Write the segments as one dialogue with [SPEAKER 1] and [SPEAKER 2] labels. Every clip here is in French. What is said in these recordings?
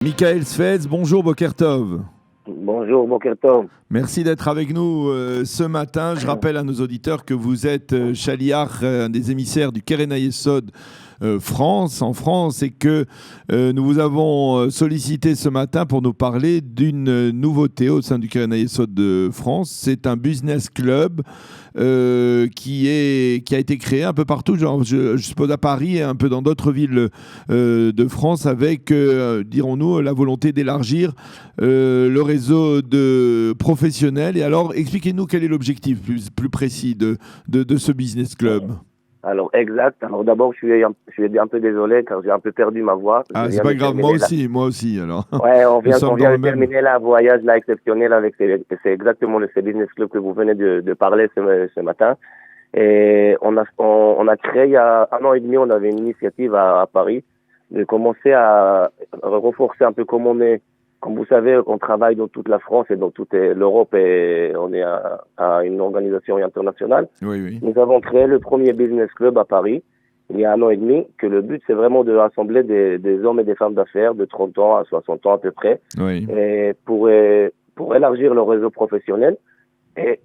[SPEAKER 1] Michael Sfez, bonjour Boker Tov.
[SPEAKER 2] Bonjour, Boker Tov.
[SPEAKER 1] Merci d'être avec nous ce matin. Je rappelle à nos auditeurs que vous êtes Chaliar, un des émissaires du Keren Hayesod France, en France, et que nous vous avons sollicité ce matin pour nous parler d'une nouveauté au sein du Keren Hayesod de France. C'est un business club qui a été créé un peu partout, genre, je suppose à Paris et un peu dans d'autres villes de France, avec, dirons-nous, la volonté d'élargir le réseau de professionnels. Et alors, expliquez-nous quel est l'objectif plus précis de ce business club.
[SPEAKER 2] Alors, exact. Alors, d'abord, je suis un peu désolé car j'ai un peu perdu ma voix.
[SPEAKER 1] Ah, c'est pas grave, moi aussi, alors.
[SPEAKER 2] Ouais, on vient de terminer un voyage là exceptionnel avec, c'est exactement ce business club que vous venez de parler ce matin. Et on a créé il y a 1 an et demi, on avait une initiative à Paris de commencer à renforcer un peu comme on est. Comme vous savez, on travaille dans toute la France et dans toute l'Europe et on est à une organisation internationale.
[SPEAKER 1] Oui, oui.
[SPEAKER 2] Nous avons créé le premier business club à Paris il y a 1 an et demi, que le but c'est vraiment de rassembler des hommes et des femmes d'affaires de 30 ans à 60 ans à peu près,
[SPEAKER 1] oui.
[SPEAKER 2] Et pour élargir leur réseau professionnel. Et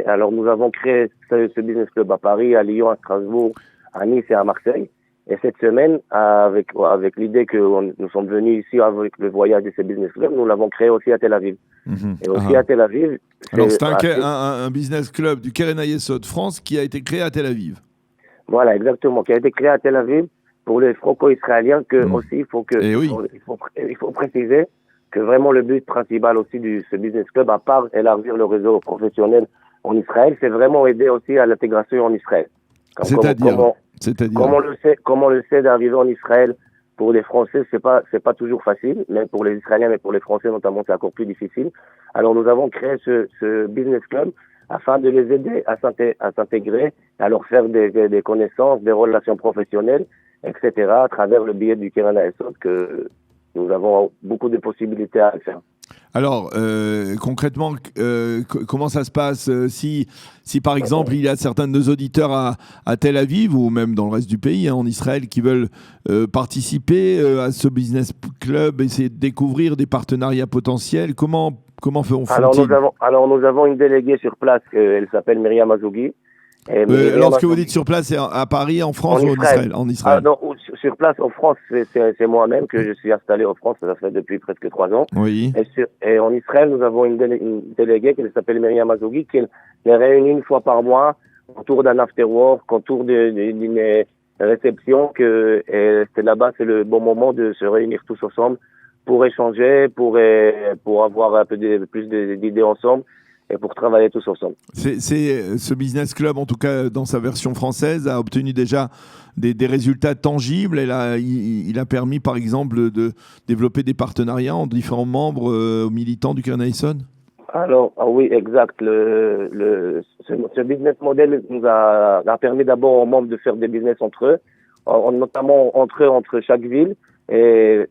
[SPEAKER 2] alors nous avons créé ce business club à Paris, à Lyon, à Strasbourg, à Nice et à Marseille. Et cette semaine, avec l'idée que nous sommes venus ici avec le voyage de ce business club, nous l'avons créé aussi à Tel Aviv. Et aussi à Tel Aviv.
[SPEAKER 1] Alors c'est un business club du Keren Hayesod France qui a été créé à Tel Aviv.
[SPEAKER 2] Voilà, exactement, qui a été créé à Tel Aviv pour les franco-israéliens, que aussi il faut préciser que vraiment le but principal aussi de ce business club, à part élargir le réseau professionnel en Israël, c'est vraiment aider aussi à l'intégration en Israël. Comme on le sait d'arriver en Israël, pour les Français, c'est pas toujours facile, même pour les Israéliens, mais pour les Français notamment, c'est encore plus difficile. Alors nous avons créé ce business club afin de les aider à s'intégrer, à leur faire des connaissances, des relations professionnelles, etc., à travers le biais du Keren Hayesod, que nous avons beaucoup de possibilités à faire.
[SPEAKER 1] Alors, concrètement, comment ça se passe si par exemple, il y a certains de nos auditeurs à Tel Aviv ou même dans le reste du pays, en Israël, qui veulent participer à ce business club, essayer de découvrir des partenariats potentiels, comment font-ils?
[SPEAKER 2] Alors, nous avons une déléguée sur place, elle s'appelle Myriam Azougi.
[SPEAKER 1] Alors, ce que vous dites sur place, c'est à Paris, en France ou en Israël? En Israël.
[SPEAKER 2] Non, sur place, en France, c'est moi-même que je suis installé en France, ça fait depuis presque 3 ans.
[SPEAKER 1] Oui.
[SPEAKER 2] Et en Israël, nous avons une déléguée qui s'appelle Myriam Azougi, qui les réunit 1 fois par mois autour d'un after-work, autour d'une réception, c'est là-bas, c'est le bon moment de se réunir tous ensemble pour échanger, pour avoir un peu plus d'idées ensemble, et pour travailler tous ensemble.
[SPEAKER 1] Ce business club, en tout cas dans sa version française, a obtenu déjà des résultats tangibles. Il a permis, par exemple, de développer des partenariats entre différents membres militants du Keren Hayesod.
[SPEAKER 2] Alors, oui, exact. Ce business model nous a permis d'abord aux membres de faire des business entre eux, notamment entre chaque ville. Et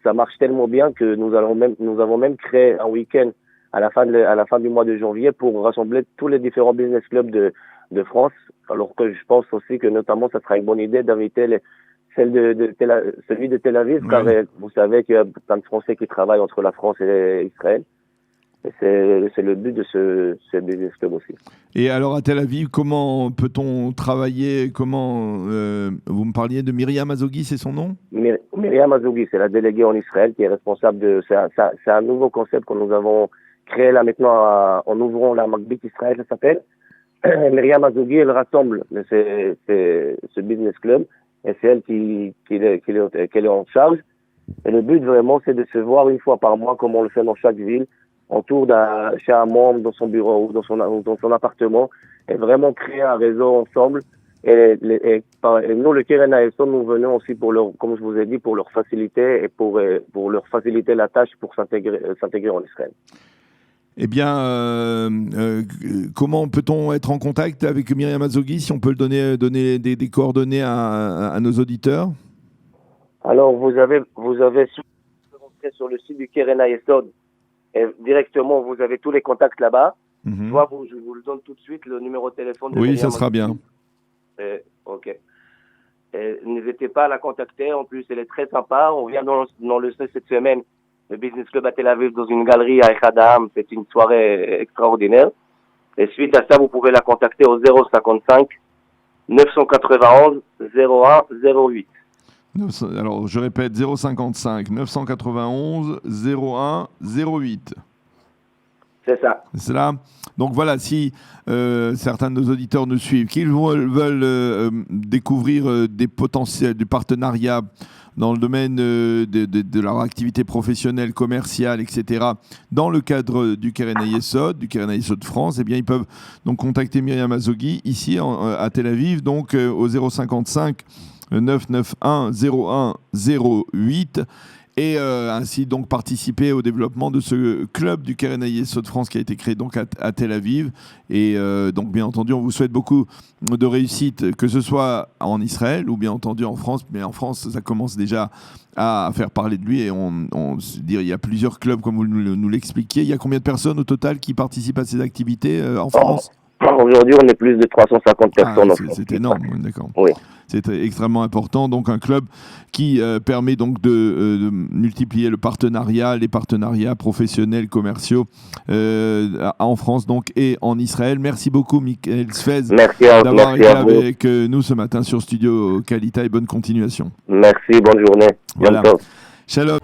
[SPEAKER 2] ça marche tellement bien que nous avons même créé un week-end à la fin du mois de janvier pour rassembler tous les différents business clubs de France. Alors que je pense aussi que notamment ça sera une bonne idée d'inviter celui de Tel Aviv, oui. Car vous savez qu'il y a plein de Français qui travaillent entre la France et Israël. Et c'est le but de ce business club aussi.
[SPEAKER 1] Et alors à Tel Aviv, comment peut-on travailler? Vous me parliez de Myriam Azougi, c'est son nom?
[SPEAKER 2] Myriam Azougi, c'est la déléguée en Israël qui est responsable c'est un nouveau concept que nous avons créé là maintenant en ouvrant la Magbit Israël, ça s'appelle. Myriam Azougi, elle rassemble ce business club et c'est elle qui est en charge. Et le but vraiment, c'est de se voir 1 fois par mois, comme on le fait dans chaque ville, autour chez un membre, dans son bureau ou dans son appartement, et vraiment créer un réseau ensemble. Et nous, le Keren Hayesod, nous venons aussi comme je vous ai dit, pour leur faciliter et pour leur faciliter la tâche pour s'intégrer en Israël.
[SPEAKER 1] Eh bien, comment peut-on être en contact avec Myriam Azougi, si on peut donner des coordonnées à nos auditeurs?
[SPEAKER 2] Alors, vous avez sur le site du Keren Hayesod, et directement, vous avez tous les contacts là-bas. Soit je vous le donne tout de suite, le numéro de téléphone de
[SPEAKER 1] Oui, ça sera bien.
[SPEAKER 2] Ok. N'hésitez pas à la contacter. En plus, elle est très sympa. On vient d'annoncer cette semaine le Business Club à Tel Aviv dans une galerie à Echad Ha'am. C'est une soirée extraordinaire. Et suite à ça, vous pouvez la contacter au 055 991 01 08.
[SPEAKER 1] Alors, je répète, 055 991 01 08.
[SPEAKER 2] C'est ça.
[SPEAKER 1] C'est là. Donc voilà, si certains de nos auditeurs nous suivent, qu'ils veulent découvrir des potentiels, du partenariat dans le domaine de leur activité professionnelle, commerciale, etc., dans le cadre du Keren HaYesod, du Keren HaYesod France, eh bien, ils peuvent donc contacter Myriam Azoghi ici à Tel Aviv, donc au 055 991 01 08, et ainsi donc participer au développement de ce club du Keren HaYesod France qui a été créé donc à Tel Aviv. Et donc bien entendu, on vous souhaite beaucoup de réussite, que ce soit en Israël ou bien entendu en France. Mais en France, ça commence déjà à faire parler de lui, et il y a plusieurs clubs comme vous nous l'expliquiez. Il y a combien de personnes au total qui participent à ces activités en France ?
[SPEAKER 2] Aujourd'hui, on est plus de 350 personnes.
[SPEAKER 1] C'est énorme, d'accord.
[SPEAKER 2] Oui.
[SPEAKER 1] C'est extrêmement important. Donc un club qui permet donc de multiplier le partenariat, les partenariats professionnels, commerciaux en France donc et en Israël. Merci beaucoup Michael Sfez d'avoir été avec nous ce matin sur Studio Kalita, et bonne continuation.
[SPEAKER 2] Merci, bonne journée.
[SPEAKER 1] Voilà. Shalom.